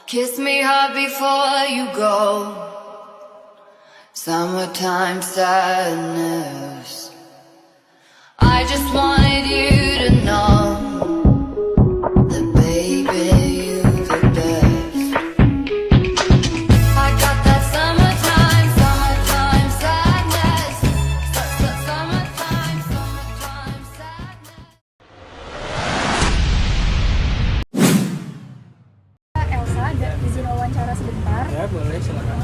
Kiss me hard before you go. Summertime sadness. I just wanted you to know that baby you're the best. I got that summertime sadness. Summertime sadness. Elsa, ada izin wawancara sebentar. Ya boleh, silakan.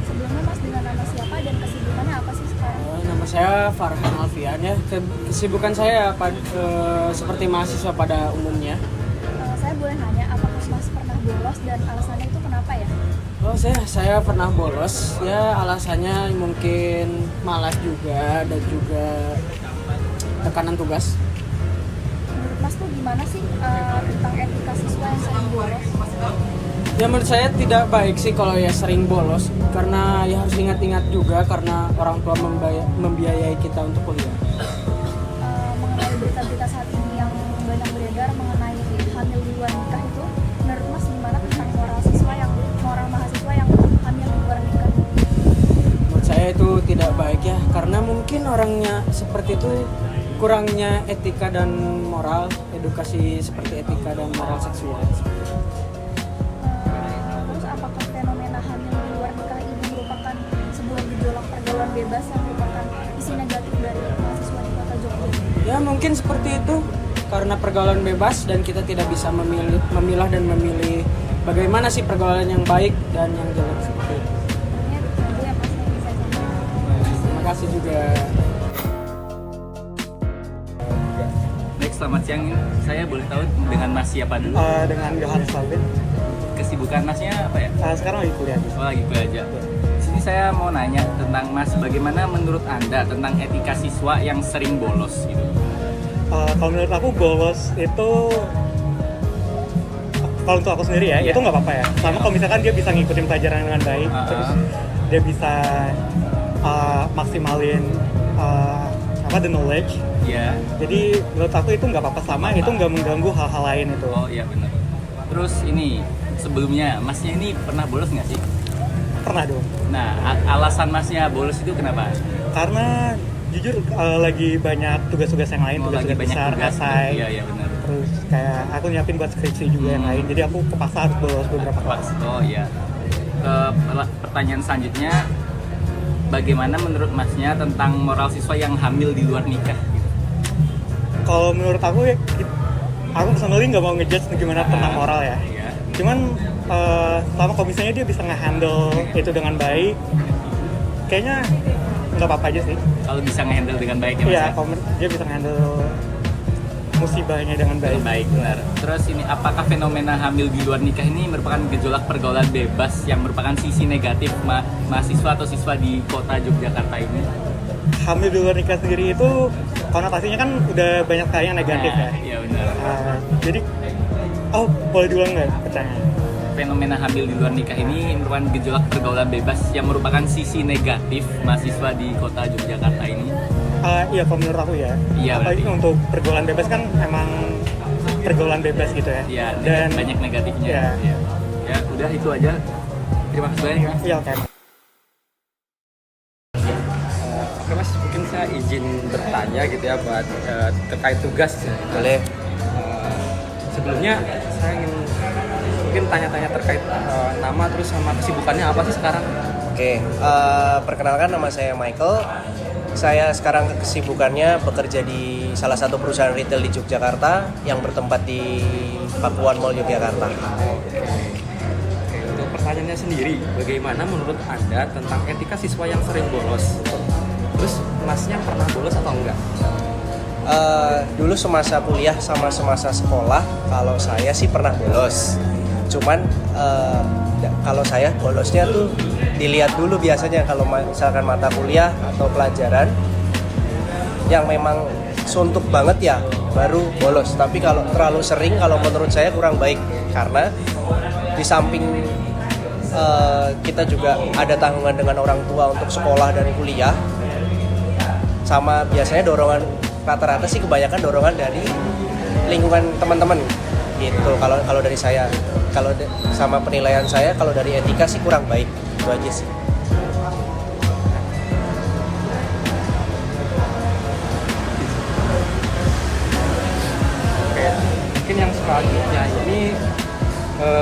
Sebelumnya Mas dengan nama siapa dan kesibukannya apa sih sekarang? Nama saya Farhan Alfian ya. Kesibukan saya seperti mahasiswa pada umumnya. Saya boleh nanya apakah Mas pernah bolos dan alasannya itu kenapa ya? Oh saya pernah bolos ya, alasannya mungkin malas juga dan juga tekanan tugas. Menurut Mas tuh gimana sih tentang etika siswa yang sering bolos? Ya menurut saya tidak baik sih kalau ya sering bolos, karena ya harus ingat-ingat juga karena orang tua membiayai kita untuk kuliah. Mengenai berita-berita saat ini yang banyak beredar mengenai hamil di luar nikah itu, menurut Mas gimana tentang moral mahasiswa yang hamil di luar nikah? Menurut saya itu tidak baik ya, karena mungkin orangnya seperti itu, kurangnya etika dan moral, edukasi seperti etika dan moral seksual. Terus apakah fenomena hamil di luar nikah ini merupakan sebuah gejolak pergaulan bebas yang merupakan isi negatif dari mahasiswa di kota Jogja? Ya mungkin seperti itu, karena pergaulan bebas dan kita tidak bisa memilah dan memilih bagaimana sih pergaulan yang baik dan yang jelek seperti itu. Sebenarnya itu aja ya Mas yang bisa saya sampaikan. Terima kasih juga. Baik, selamat siang. Saya boleh tahu dengan Mas siapa dulu? Dengan Yohanes Albin. Kesibukan Masnya apa ya? Sekarang lagi kuliah. Oh, lagi kuliah aja. Sini saya mau nanya tentang Mas, bagaimana menurut Anda tentang etika siswa yang sering bolos gitu? Kalau menurut aku bolos itu, kalau untuk aku sendiri ya, itu nggak apa-apa ya. Sama kalau misalkan dia bisa ngikutin pelajaran dengan baik, terus dia bisa maksimalin the knowledge. Iya. Jadi menurut aku itu nggak apa-apa, sama itu nggak mengganggu hal-hal lain itu. Oh iya benar. Terus ini sebelumnya Masnya ini pernah bolos nggak sih? Pernah dong. Nah, alasan Masnya bolos itu kenapa? Karena jujur lagi banyak tugas-tugas yang lain, tugas-tugas besar, esai. Iya benar. Terus kayak aku nyiapin buat skripsi juga yang lain, jadi aku kepaksa harus bolos beberapa kelas. Oh iya. Pertanyaan selanjutnya, bagaimana menurut Masnya tentang moral siswa yang hamil di luar nikah? Kalau menurut aku ya, aku personally nggak mau ngejudge gimana tentang moral ya. Iya. Cuman selama kalau misalnya dia bisa nge-handle itu dengan baik, kayaknya nggak apa-apa aja sih. Kalau bisa nge-handle dengan baik ya Mas? Iya, kalau dia bisa nge-handle musibahnya dengan baik. Baik, benar. Terus ini, apakah fenomena hamil di luar nikah ini merupakan gejolak pergaulan bebas yang merupakan sisi negatif mahasiswa atau siswa di kota Yogyakarta ini? Hamil di luar nikah sendiri itu konotasinya kan udah banyak sekali yang negatif ya. Iya benar. Jadi, boleh diulang nggak pertanyaan? Fenomena hamil di luar nikah ini merupakan gejolak pergaulan bebas yang merupakan sisi negatif mahasiswa di kota Yogyakarta ini. Iya, kalau menurut aku ya. Iya, apalagi berarti. untuk pergaulan bebas kan emang pergaulan bebas gitu ya. Iya, Dan banyak negatifnya. Iya. Iya. Ya, udah itu aja. Terima kasih banyak ya. Iya, oke. Oke Mas, mungkin saya izin bertanya gitu ya buat terkait tugas. Boleh. Sebelumnya saya ingin mungkin tanya-tanya terkait nama terus sama kesibukannya apa sih sekarang? Oke, perkenalkan nama saya Michael. Saya sekarang kesibukannya bekerja di salah satu perusahaan retail di Yogyakarta yang bertempat di Pakuan Mall Yogyakarta. Oke, untuk pertanyaannya sendiri, bagaimana menurut Anda tentang etika siswa yang sering bolos? Terus Masnya pernah bolos atau enggak? Dulu semasa kuliah sama semasa sekolah, kalau saya sih pernah bolos. Cuman kalau saya bolosnya tuh dilihat dulu biasanya kalau misalkan mata kuliah atau pelajaran yang memang suntuk banget ya baru bolos. Tapi kalau terlalu sering, kalau menurut saya kurang baik, karena di samping kita juga ada tanggungan dengan orang tua untuk sekolah dan kuliah, sama biasanya dorongan rata-rata sih kebanyakan dorongan dari lingkungan teman-teman gitu kalau dari saya. kalau sama penilaian saya kalau dari etika sih kurang baik, itu aja sih. Oke, mungkin yang selanjutnya ini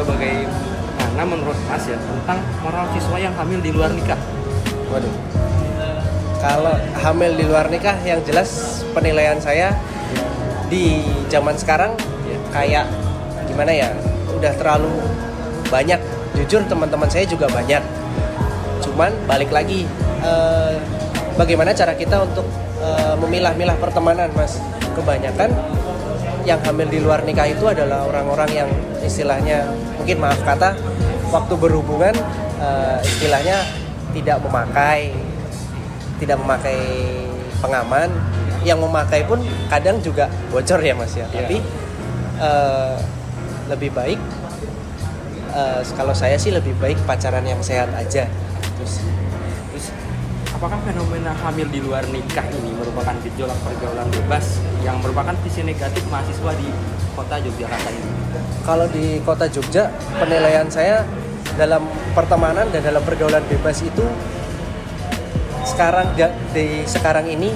bagaimana menurut Mas ya tentang moral siswa yang hamil di luar nikah? Waduh. Kalau hamil di luar nikah, yang jelas penilaian saya di zaman sekarang kayak gimana ya, udah terlalu banyak. Jujur teman-teman saya juga banyak. Cuman balik lagi, bagaimana cara kita untuk memilah-milah pertemanan, Mas. Kebanyakan yang hamil di luar nikah itu adalah orang-orang yang istilahnya, mungkin maaf kata, waktu berhubungan istilahnya tidak memakai pengaman. Yang memakai pun kadang juga bocor ya, Mas ya. Tapi lebih baik, kalau saya sih lebih baik pacaran yang sehat aja. Terus apakah fenomena hamil di luar nikah ini merupakan gejolak pergaulan bebas yang merupakan visi negatif mahasiswa di kota Yogyakarta ini? Kalau di kota Jogja, penilaian saya dalam pertemanan dan dalam pergaulan bebas itu sekarang ini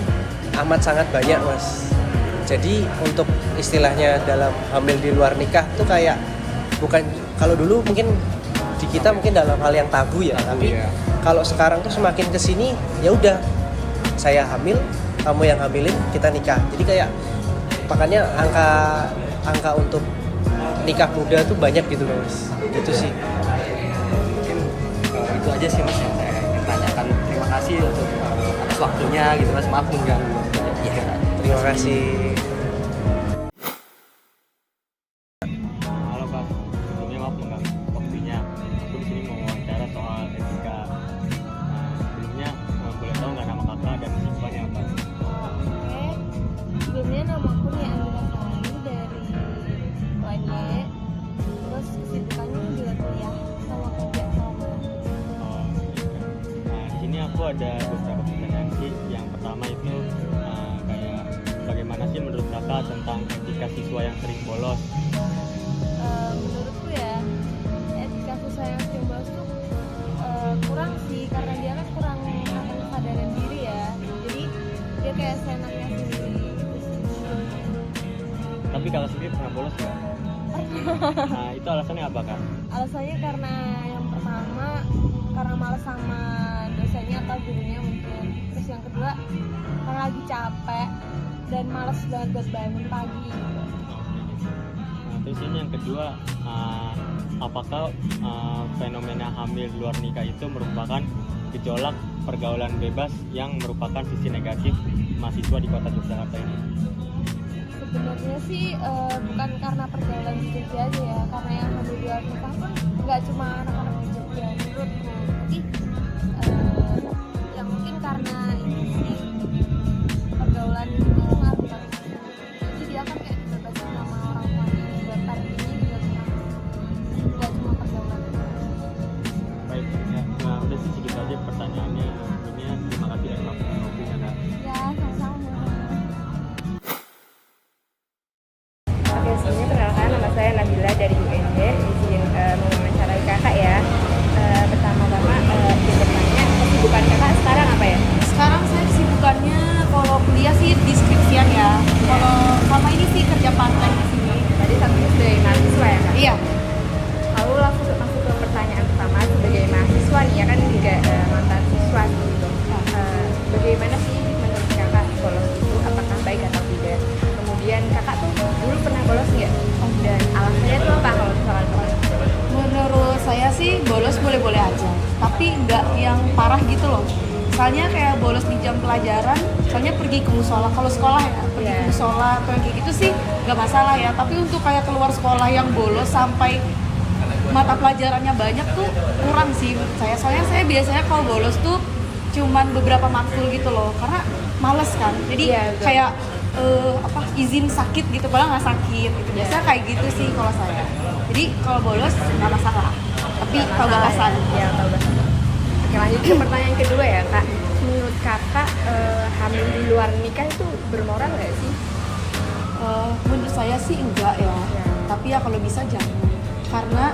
amat sangat banyak, Mas. Jadi untuk istilahnya dalam hamil di luar nikah tuh kayak bukan, kalau dulu mungkin di kita mungkin dalam hal yang tabu ya, tapi kalau sekarang tuh semakin kesini ya udah, saya hamil, kamu yang hamilin, kita nikah. Jadi kayak makanya angka untuk nikah muda tuh banyak gitu loh, Mas. Gitu sih. Mungkin itu aja sih, Mas, yang saya ingin tanyakan. Terima kasih untuk atas waktunya gitu, Mas. Maaf mengganggu. Ya, terima kasih. Halo Pak, sebelumnya maaf mengganggu waktunya. Aku di sini mau wawancara soal etika. Sebelumnya boleh tahu nggak nama kakak dan siswanya apa? Oke, sebelumnya nama aku nih Andrea Sari dari UNY. Terus kesibukannya juga kuliah sama kerja sama. Oh, gitu. Di sini aku ada beberapa pertanyaan sih. Yang pertama itu kayak bagaimana sih menurut kakak tentang etika siswa yang sering bolos? Menurutku ya, etika siswa yang sering bolos tuh kurang sih, karena dia kan kurang akan kesadaran diri ya. Jadi dia kayak seenaknya sendiri gitu sih. Tapi kakak sendiri pernah bolos nggak? Nah, itu alasannya apa kak? Alasannya karena yang pertama karena malas sama dosennya atau gurunya mungkin. Terus yang kedua karena lagi capek dan malas banget buat bangun pagi. Nah, terus ini yang kedua, apakah fenomena hamil di luar nikah itu merupakan gejolak pergaulan bebas yang merupakan sisi negatif mahasiswa di kota Yogyakarta ini? Sebenarnya sih bukan karena pergaulan di Jogja aja ya, karena yang hamil di luar nikah pun nggak cuma anak-anak di Jogja menurutku. Tapi yang mungkin karena ini sih pergaulan itu ngaruh banget. Jadi dia kan kayak dibebasin sama orang tuanya buat targetnya juga nggak cuma pergaulan. Baik, ya, nah udah sih segitu aja pertanyaannya. Sebelumnya terima kasih dan waktunya kak. Ya, sama-sama. Oke, sebelumnya perkenalkan nama saya Nabila dari UNJ. Izin mewawancarai kakak ya. Pertama-tama izin bertanya, kesibukan kakak sekarang apa ya? Sekarang saya kesibukannya kalau kuliah sih di skripsian ya. Kalau selama ini sih kerja part-time di sini. Tadi sampai sebagai mahasiswa ya kak? Iya. Lalu langsung masuk ke pertanyaan pertama, sebagai mahasiswa nih ya kan juga mantan siswa gitu. Bagaimana sih menurut kakak bolos itu apakah baik atau tidak? Kemudian kakak tuh dulu pernah bolos nggak? Dan alasannya tuh apa kalau misalkan bolos? Menurut saya sih bolos boleh-boleh aja, tapi nggak yang parah gitu loh. Misalnya kayak bolos di jam pelajaran, soalnya pergi ke musola. Kalau sekolah ya, pergi ke musola atau yang kayak gitu sih nggak masalah ya. Tapi untuk kayak keluar sekolah yang bolos sampai mata pelajarannya banyak tuh kurang sih menurut saya. Soalnya saya biasanya kalau bolos tuh cuman beberapa matkul gitu loh, karena males kan. Jadi kayak izin sakit gitu, padahal nggak sakit gitu. Biasanya kayak gitu sih kalau saya. Jadi kalau bolos nggak masalah, tapi kalau batasan. Ya, tahu bahasa. Oke, lanjut ke pertanyaan kedua ya kak. Menurut kakak hamil di luar nikah itu bermoral nggak sih? Menurut saya sih enggak ya. Tapi ya kalau bisa jangan. karena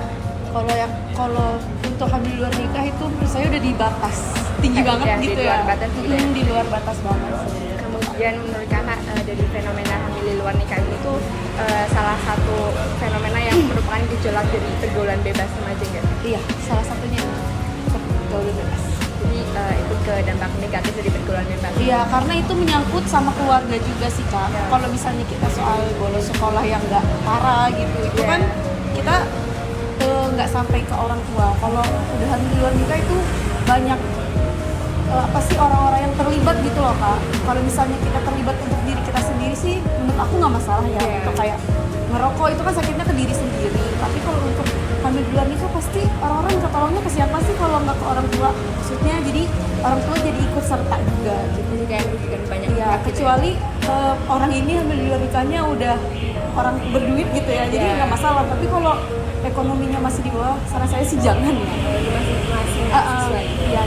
kalau untuk hamil di luar nikah itu menurut saya udah di batas tinggi banget Ya, gitu di luar ya. batas gitu ya. Di luar batas banget. Kemudian menurut kakak dari fenomena hamil di luar nikah ini tuh salah satu fenomena yang merupakan gejolak dari pergaulan bebas remaja nggak? Iya, salah satunya pergaulan bebas. Jadi ikut ke dampak negatif dari pergaulan bebas. Iya, karena itu menyangkut sama keluarga juga sih Kak. Ya. Kalau misalnya kita soal bolos sekolah yang nggak parah gitu, itu Ya. kan kita nggak sampai ke orang tua. Kalau udah hamil di luar nikah itu banyak apa sih orang-orang yang terlibat gitu loh Kak. Kalau misalnya kita terlibat untuk diri kita sendiri sih, menurut aku nggak masalah ya. Ya. Untuk kayak ngerokok itu kan sakitnya ke diri sendiri. Tapi kalau untuk hamil di luar nikah pasti orang-orang minta tolongnya ke siapa sih kalau nggak ke orang tua? Maksudnya jadi orang tua jadi ikut serta juga gitu. Jadi kayak merugikan banyak Iya, pihak gitu ya. kecuali orang ini hamil di luar nikahnya udah orang berduit gitu ya, jadi Iya. nggak masalah. Tapi kalau ekonominya masih di bawah, saran saya sih jangan ya. Masih Ya